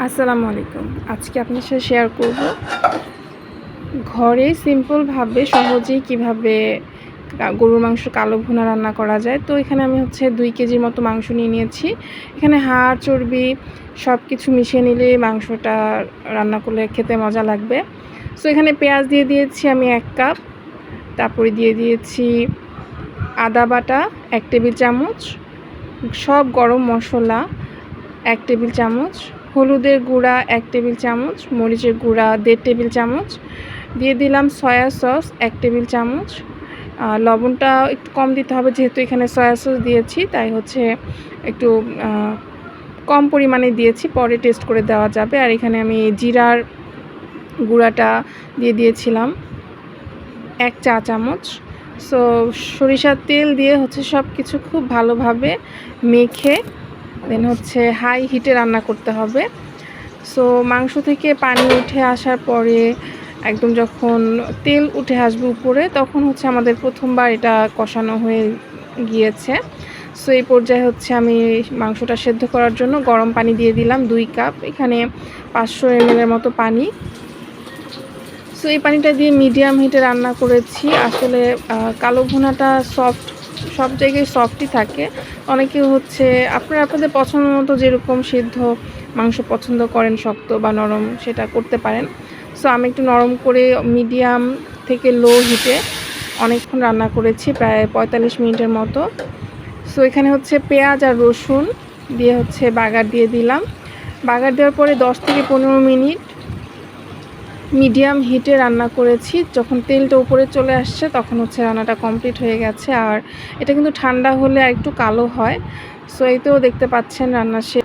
আসসালামু আলাইকুম। আজকে আপনার সাথে শেয়ার করব ঘরে সিম্পলভাবে সহজেই কিভাবে গরুর মাংস কালো ভুনা রান্না করা যায়। তো এখানে আমি 2 কেজির মতো মাংস নিয়েছি। এখানে হাড়, চর্বি সব কিছু মিশিয়ে নিলে মাংসটা রান্না করলে খেতে মজা লাগবে। সো এখানে পেঁয়াজ দিয়ে দিয়েছি আমি 1 কাপ। তারপরে দিয়ে দিয়েছি আদা বাটা 1 টেবিল চামচ, সব গরম মশলা 1 টেবিল চামচ, হলুদের গুঁড়া 1 টেবিল চামচ, মরিচের গুঁড়া 1.5 টেবিল চামচ, দিয়ে দিলাম সয়া সস 1 টেবিল চামচ। লবণটা একটু কম দিতে হবে, যেহেতু এখানে সয়া সস দিয়েছি তাই একটু কম পরিমাণে দিয়েছি, পরে টেস্ট করে দেওয়া যাবে। আর এখানে আমি জিরার গুঁড়াটা দিয়ে দিয়েছিলাম 1 চা চামচ। সো সরিষার তেল দিয়ে সব কিছু খুব ভালোভাবে মেখে দেন হাই হিটে রান্না করতে হবে। সো মাংস থেকে পানি উঠে আসার পরে একদম যখন তেল উঠে আসবে উপরে, তখন আমাদের প্রথমবার এটা কষানো হয়ে গিয়েছে। সো এই পর্যায়ে আমি মাংসটা সেদ্ধ করার জন্য গরম পানি দিয়ে দিলাম 2 কাপ, এখানে 500 ml এর মতো পানি। সো এই পানিটা দিয়ে মিডিয়াম হিটে রান্না করেছি। আসলে কালো ভুনাটা সব জায়গায় সফটই থাকে। অনেকে আপনাদের পছন্দ মতো যেরকম সিদ্ধ মাংস পছন্দ করেন, শক্ত বা নরম, সেটা করতে পারেন। সো আমি একটু নরম করে মিডিয়াম থেকে লো হিটে অনেকক্ষণ রান্না করেছি, প্রায় 45 মিনিটের মতো। সো এখানে পেঁয়াজ আর রসুন দিয়ে বাগার দিয়ে দিলাম। বাগার দেওয়ার পরে 10 থেকে 15 মিনিট মিডিয়াম হিটে রান্না করেছি। যখন তেলটা উপরে চলে আসছে তখন রান্নাটা কমপ্লিট হয়ে গেছে। আর এটা কিন্তু ঠান্ডা হলে আর একটু কালো হয়। সো এইতেও দেখতে পাচ্ছেন রান্না শেষ।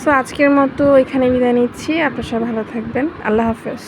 সো আজকের মতো এখানে বিদায় নিচ্ছি। আপনারা সবাই ভালো থাকবেন। আল্লাহ হাফেজ।